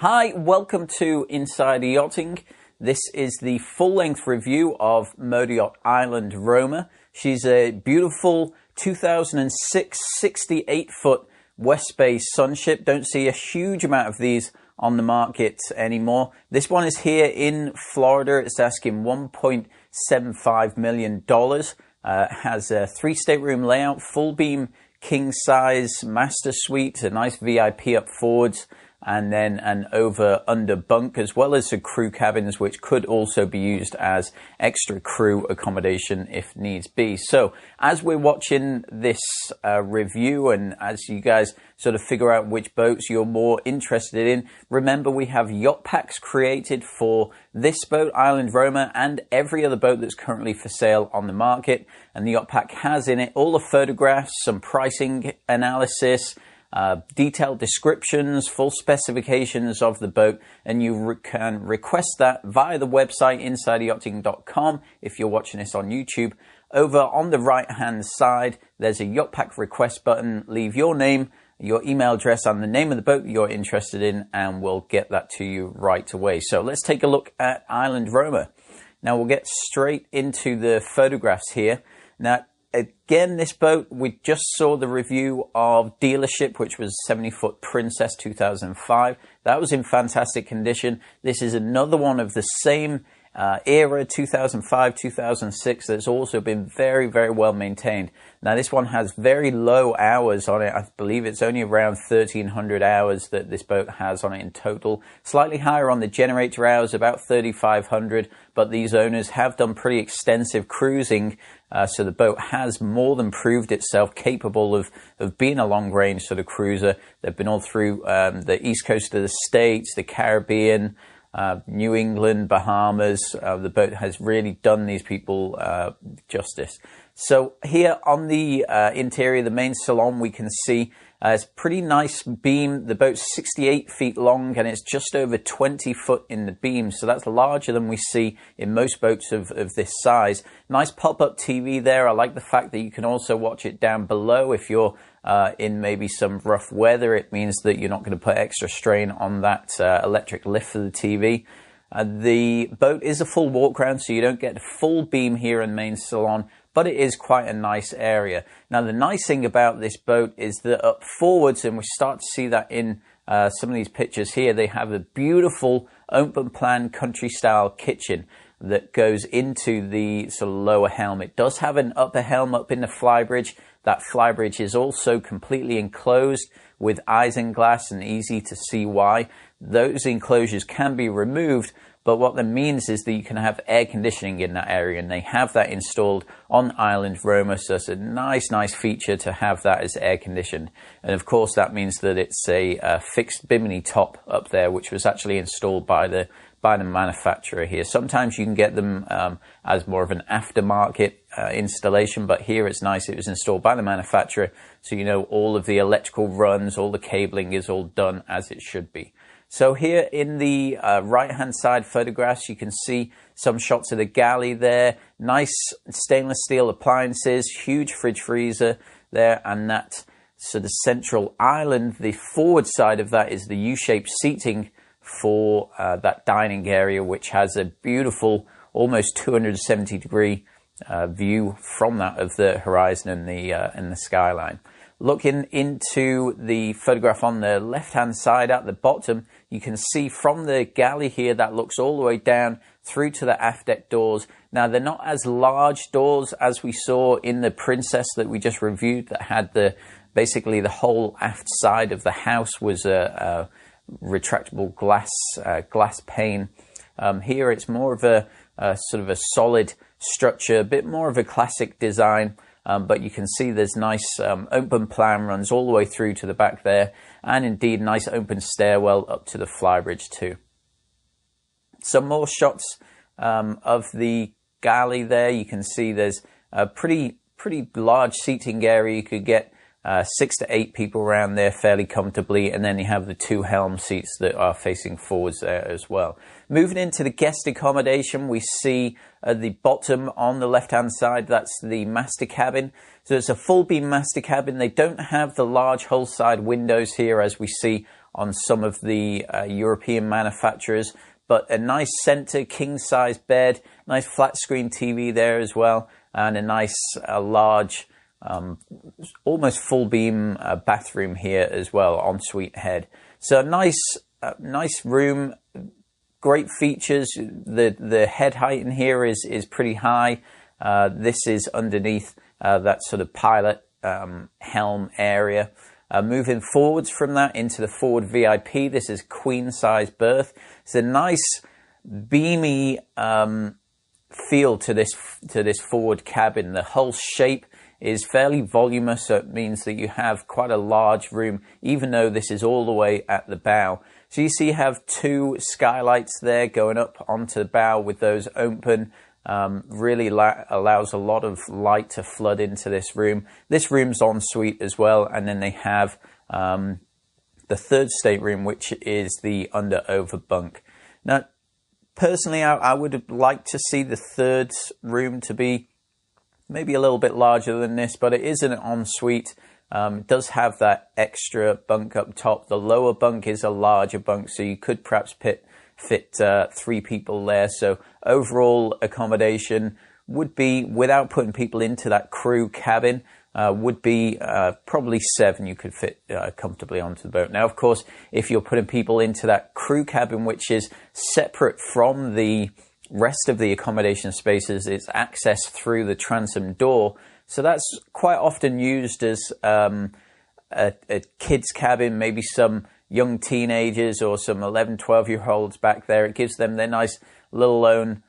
Hi, welcome to Insider Yachting. This is the full-length review of Motor Yacht Island Roma. She's a beautiful 2006 68-foot West Bay Sonship. Don't see a huge amount of these on the market anymore. This one is here in Florida. It's asking $1.75 million. Has a 3-stateroom layout, full beam, king size master suite, a nice VIP up forwards, and then an over-under bunk, as well as the crew cabins, which could also be used as extra crew accommodation if needs be. So as we're watching this review, and as you guys sort of figure out which boats you're more interested in, remember we have yacht packs created for this boat, Island Roma, and every other boat that's currently for sale on the market. And the yacht pack has in it all the photographs, some pricing analysis, detailed descriptions, full specifications of the boat, and you can request that via the website insideryachting.com if you're watching this on YouTube. Over on the right hand side there's a yacht pack request button. Leave your name, your email address, and the name of the boat you're interested in, and we'll get that to you right away. So let's take a look at Island Roma. Now we'll get straight into the photographs here. Now again, this boat, we just saw the review of Dealership, which was 70-foot Princess 2005. That was in fantastic condition. This is another one of the same era, 2005, 2006, that's also been very, very well maintained. Now this one has very low hours on it. I believe it's only around 1,300 hours that this boat has on it in total. Slightly higher on the generator hours, about 3,500, but these owners have done pretty extensive cruising, so the boat has more than proved itself capable of being a long-range sort of cruiser. They've been all through the east coast of the States, the Caribbean, New England, Bahamas. The boat has really done these people justice. So here on the interior, the main salon, we can see it's a pretty nice beam. The boat's 68 feet long and it's just over 20 foot in the beam. So that's larger than we see in most boats of this size. Nice pop-up TV there. I like the fact that you can also watch it down below if you're in maybe some rough weather. It means that you're not going to put extra strain on that electric lift for the TV. The boat is a full walk around, so you don't get the full beam here in main salon, but it is quite a nice area. Now the nice thing about this boat is that up forwards, and we start to see that in some of these pictures here, they have a beautiful open plan country style kitchen that goes into the sort of lower helm. It does have an upper helm up in the Flybridge. That Flybridge is also completely enclosed with isinglass, and easy to see why. Those enclosures can be removed, but what that means is that you can have air conditioning in that area, and they have that installed on Island Roma, so it's a nice feature to have that as air conditioned. And of course that means that it's a fixed bimini top up there, which was actually installed by the manufacturer here. Sometimes you can get them as more of an aftermarket installation, but here it's nice. It was installed by the manufacturer, so you know all of the electrical runs, all the cabling is all done as it should be. So here in the right-hand side photographs, you can see some shots of the galley there. Nice stainless steel appliances, huge fridge freezer there, and that sort of central island. The forward side of that is the U-shaped seating for that dining area, which has a beautiful, almost 270-degree view from that of the horizon and the skyline. Looking into the photograph on the left-hand side at the bottom, you can see from the galley here that looks all the way down through to the aft deck doors. Now, they're not as large doors as we saw in the Princess that we just reviewed, that had basically the whole aft side of the house was a retractable glass pane. Here it's more of a sort of a solid structure, a bit more of a classic design. But you can see there's nice open plan runs all the way through to the back there, and indeed nice open stairwell up to the Flybridge too. Some more shots of the galley there. You can see there's a pretty large seating area. You could get 6 to 8 people around there fairly comfortably, and then you have the 2 helm seats that are facing forwards there as well. Moving into the guest accommodation, we see at the bottom on the left-hand side, that's the master cabin. So it's a full beam master cabin. They don't have the large hull side windows here as we see on some of the European manufacturers, but a nice center king-size bed, nice flat-screen TV there as well, and a nice large almost full beam bathroom here as well, ensuite head. So nice room, great features. The head height in here is pretty high. This is underneath that sort of pilot helm area. Moving forwards from that into the forward VIP, this is queen size berth. It's a nice beamy feel to this forward cabin. The hull shape is fairly voluminous, so it means that you have quite a large room, even though this is all the way at the bow. So you see you have 2 skylights there going up onto the bow with those open. Really allows a lot of light to flood into this room. This room's en suite as well, and then they have the 3rd stateroom, which is the under-over bunk. Now, personally, I would like to see the 3rd room to be maybe a little bit larger than this, but it is an ensuite. It does have that extra bunk up top. The lower bunk is a larger bunk, so you could perhaps fit 3 people there. So overall accommodation would be, without putting people into that crew cabin, would be probably 7 you could fit comfortably onto the boat. Now, of course, if you're putting people into that crew cabin, which is separate from the rest of the accommodation spaces, it's accessed through the transom door. So that's quite often used as a kid's cabin, maybe some young teenagers or some 11, 12-year-olds back there. It gives them their nice little own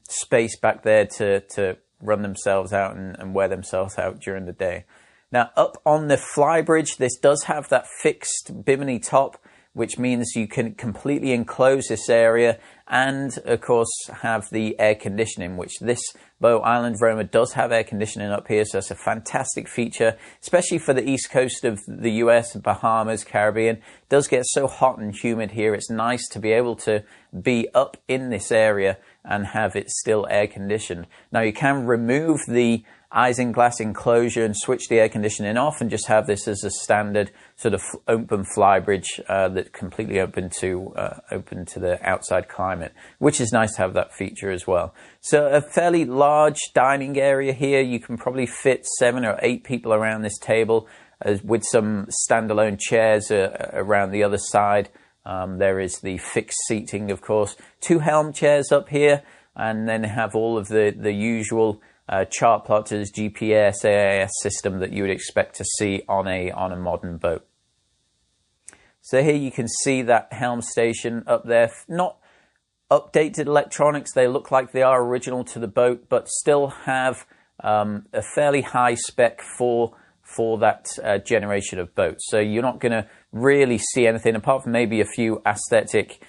space back there to run themselves out and wear themselves out during the day. Now, up on the Flybridge, this does have that fixed bimini top, which means you can completely enclose this area and, of course, have the air conditioning, which this boat, Island Roma, does have air conditioning up here, so it's a fantastic feature, especially for the east coast of the US, Bahamas, Caribbean. It does get so hot and humid here. It's nice to be able to be up in this area and have it still air conditioned. Now, you can remove the isinglass enclosure and switch the air conditioning off and just have this as a standard sort of open Flybridge that's completely open to the outside climate, which is nice to have that feature as well. So a fairly large dining area here. You can probably fit 7 or 8 people around this table with some standalone chairs around the other side. There is the fixed seating, of course. 2 helm chairs up here, and then have all of the usual chart plotters, GPS, AIS system that you would expect to see on a modern boat. So here you can see that helm station up there. Not updated electronics. They look like they are original to the boat, but still have a fairly high spec for that generation of boats. So you're not going to really see anything apart from maybe a few aesthetic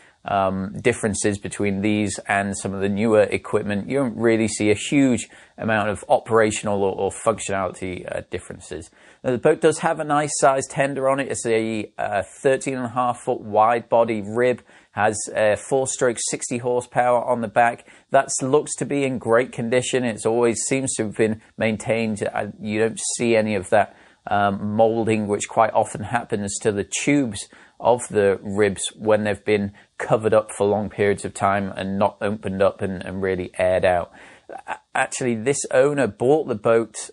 differences between these and some of the newer equipment. You don't really see a huge amount of operational or functionality differences. Now, the boat does have a nice sized tender on it. It's a 13.5-foot wide body rib, has a 4-stroke 60 horsepower on the back. That looks to be in great condition. It's always seems to have been maintained. You don't see any of that molding, which quite often happens to the tubes of the ribs when they've been covered up for long periods of time and not opened up and really aired out. Actually, this owner bought the boat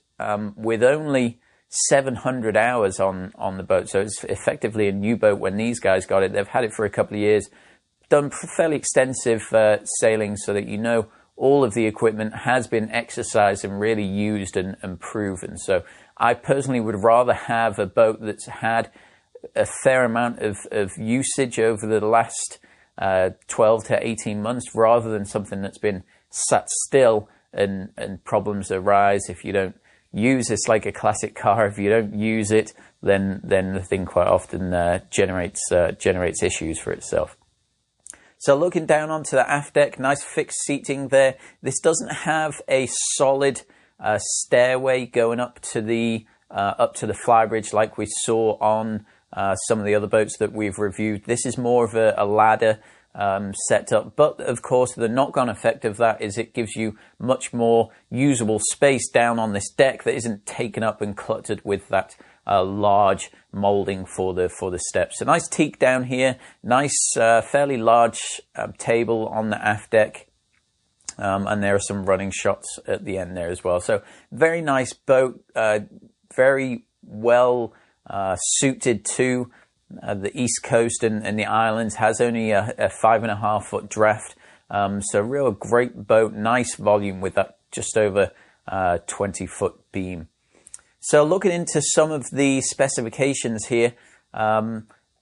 with only 700 hours on the boat, so it's effectively a new boat when these guys got it. They've had it for a couple of years, done fairly extensive sailing, so that you know all of the equipment has been exercised and really used and proven. So I personally would rather have a boat that's had a fair amount of usage over the last 12 to 18 months rather than something that's been sat still and problems arise if you don't use it. It's like a classic car. If you don't use it, then the thing quite often generates issues for itself. So looking down onto the aft deck, nice fixed seating there. This doesn't have a solid stairway going up to the up to the Flybridge like we saw on some of the other boats that we've reviewed. This is more of a ladder setup, but of course the knock-on effect of that is it gives you much more usable space down on this deck that isn't taken up and cluttered with that large molding for the steps. A nice teak down here, nice fairly large table on the aft deck, and there are some running shots at the end there as well. So very nice boat, very well suited to the East Coast and the islands. Has only a 5.5 foot draft, so real great boat, nice volume with that just over 20 foot beam. So looking into some of the specifications here,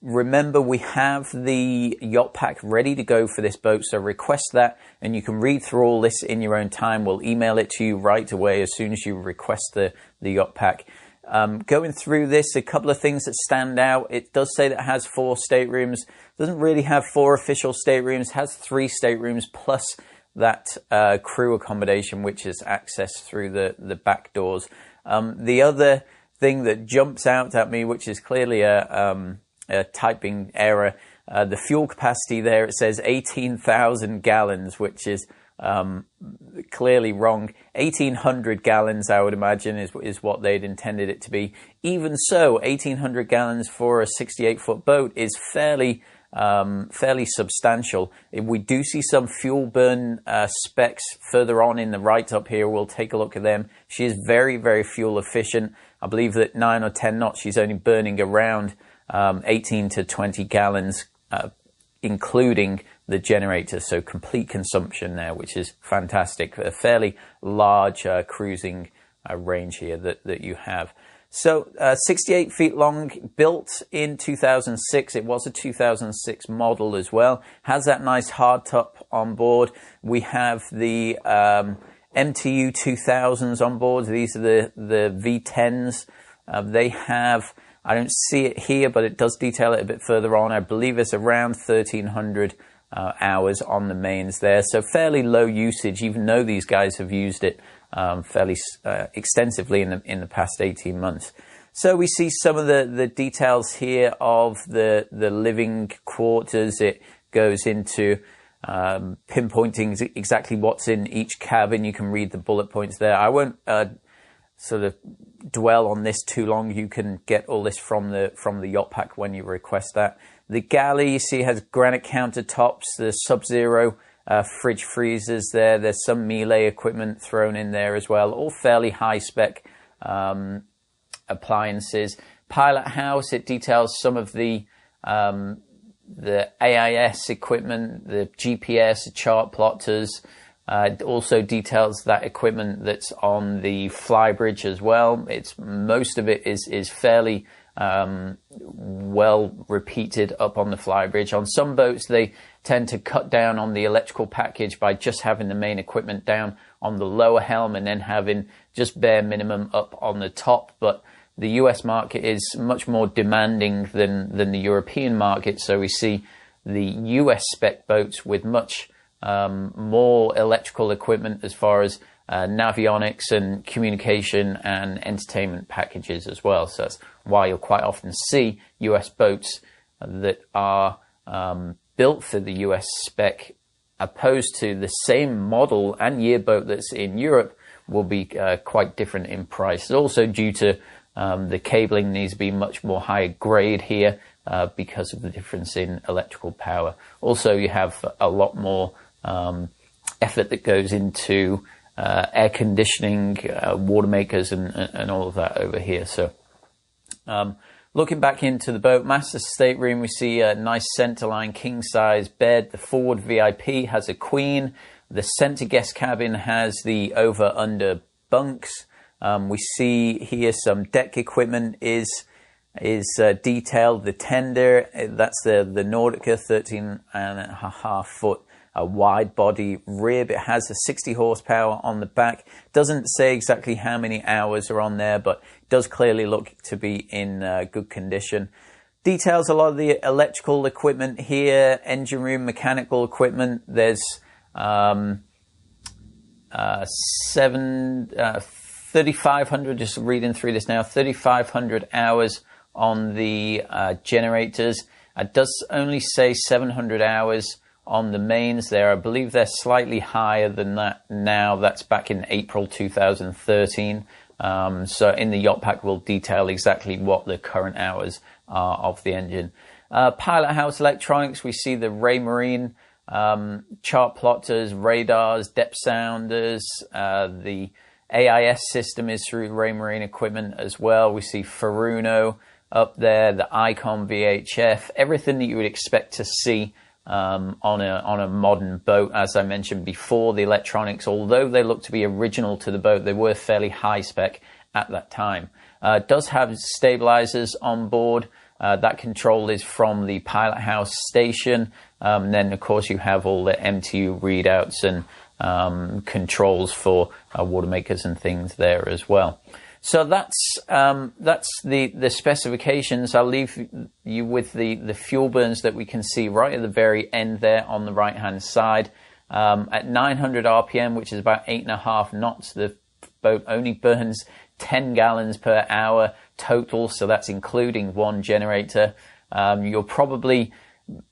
remember we have the yacht pack ready to go for this boat, so request that and you can read through all this in your own time. We'll email it to you right away as soon as you request the yacht pack. Going through this, a couple of things that stand out. It does say that it has 4 staterooms. Doesn't really have 4 official staterooms. Has 3 staterooms plus that crew accommodation, which is accessed through the back doors. The other thing that jumps out at me, which is clearly a typing error, the fuel capacity there, it says 18,000 gallons, which is clearly wrong. 1,800 gallons, I would imagine, is what they'd intended it to be. Even so, 1,800 gallons for a 68-foot boat is fairly substantial. We do see some fuel burn specs further on in the write-up here. We'll take a look at them. She is very, very fuel efficient. I believe that 9 or 10 knots, she's only burning around 18 to 20 gallons, including the generator. So complete consumption there, which is fantastic. A fairly large cruising range here that you have. So 68 feet long, built in 2006. It was a 2006 model as well. Has that nice hardtop on board. We have the MTU 2000s on board. These are the V10s. They have, I don't see it here, but it does detail it a bit further on. I believe it's around 1,300 hours on the mains there. So fairly low usage, even though these guys have used it fairly extensively in the past 18 months. So we see some of the details here of the living quarters. It goes into pinpointing exactly what's in each cabin. You can read the bullet points there. I won't sort of dwell on this too long. You can get all this from the yacht pack when you request that. The galley, you see, has granite countertops, the Sub-Zero fridge freezers there. There's some Miele equipment thrown in there as well. All fairly high spec appliances. Pilot house, it details some of the AIS equipment, the GPS, chart plotters. It also details that equipment that's on the Flybridge as well. Most of it is fairly well repeated up on the Flybridge. On some boats, they tend to cut down on the electrical package by just having the main equipment down on the lower helm and then having just bare minimum up on the top. But the US market is much more demanding than the European market. So we see the US spec boats with much more electrical equipment as far as navionics and communication and entertainment packages as well. So that's why you'll quite often see US boats that are built for the US spec, opposed to the same model and year boat that's in Europe, will be quite different in price. It's also due to the cabling needs to be much more higher grade here because of the difference in electrical power. Also, you have a lot more effort that goes into air conditioning, water makers, and all of that over here. So looking back into the boat, master stateroom, we see a nice centerline king size bed. The forward VIP has a queen. The center guest cabin has the over under bunks. We see here some deck equipment is detailed. The tender, that's the Nordica 13.5 foot wide body rib. It has a 60 horsepower on the back. Doesn't say exactly how many hours are on there, but it does clearly look to be in good condition. Details a lot of the electrical equipment here, engine room, mechanical equipment. There's 3,500, just reading through this now, 3,500 hours on the generators. It does only say 700 hours on the mains there. I believe they're slightly higher than that now. That's back in April 2013. So in the yacht pack, we'll detail exactly what the current hours are of the engine. Pilot house electronics, we see the Ray Marine chart plotters, radars, depth sounders. The AIS system is through Ray Marine equipment as well. We see Furuno up there, the Icon VHF, everything that you would expect to see on a modern boat. As I mentioned before, the electronics, although they look to be original to the boat, they were fairly high spec at that time. It does have stabilizers on board. That control is from the pilot house station. Then, of course, you have all the MTU readouts and controls for water makers and things there as well. So that's the specifications. I'll leave you with the fuel burns that we can see right at the very end there on the right-hand side. At 900 RPM, which is about 8.5 knots, the boat only burns 10 gallons per hour total, so that's including one generator. You're probably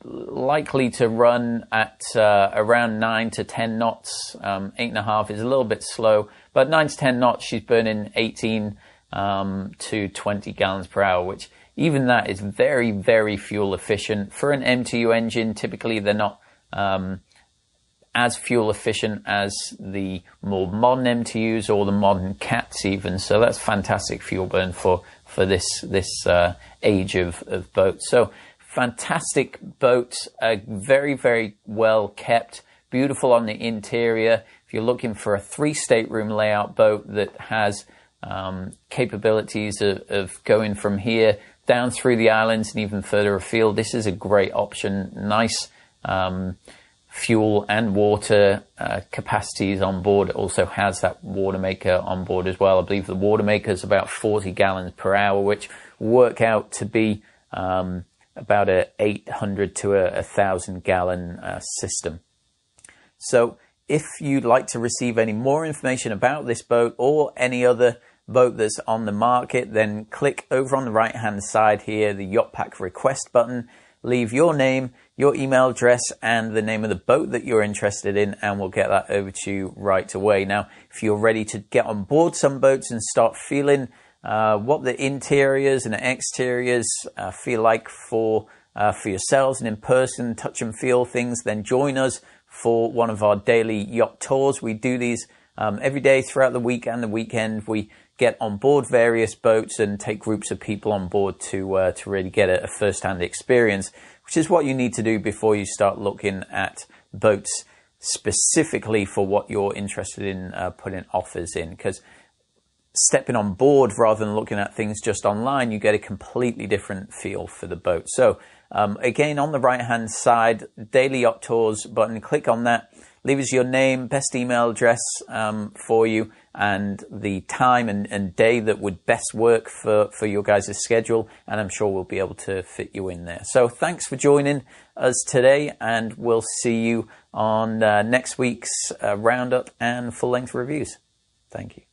likely to run at around 9 to 10 knots. 8.5 is a little bit slow, but 9 to 10 knots, she's burning 18 to 20 gallons per hour, which even that is very, very fuel efficient. For an MTU engine, typically they're not as fuel efficient as the more modern MTUs or the modern cats even. So that's fantastic fuel burn for this age of boats. So fantastic boat, very, very well kept, beautiful on the interior. If you're looking for a 3-stateroom layout boat that has capabilities of going from here down through the islands and even further afield, this is a great option. Nice fuel and water capacities on board. It also has that water maker on board as well. I believe the water maker is about 40 gallons per hour, which work out to be about a 800 to a 1,000 gallon system. So if you'd like to receive any more information about this boat or any other boat that's on the market, then click over on the right hand side here, the Yacht Pack request button. Leave your name, your email address, and the name of the boat that you're interested in, and we'll get that over to you right away. Now, if you're ready to get on board some boats and start feeling what the interiors and exteriors feel like for yourselves and in person, touch and feel things, then join us for one of our daily yacht tours. We do these every day throughout the week and the weekend. We get on board various boats and take groups of people on board to really get a first-hand experience, which is what you need to do before you start looking at boats specifically for what you're interested in putting offers in. Because stepping on board rather than looking at things just online, you get a completely different feel for the boat. So again, on the right-hand side, Daily Yacht Tours button, click on that. Leave us your name, best email address for you, and the time and day that would best work for your guys' schedule, and I'm sure we'll be able to fit you in there. So thanks for joining us today, and we'll see you on next week's roundup and full-length reviews. Thank you.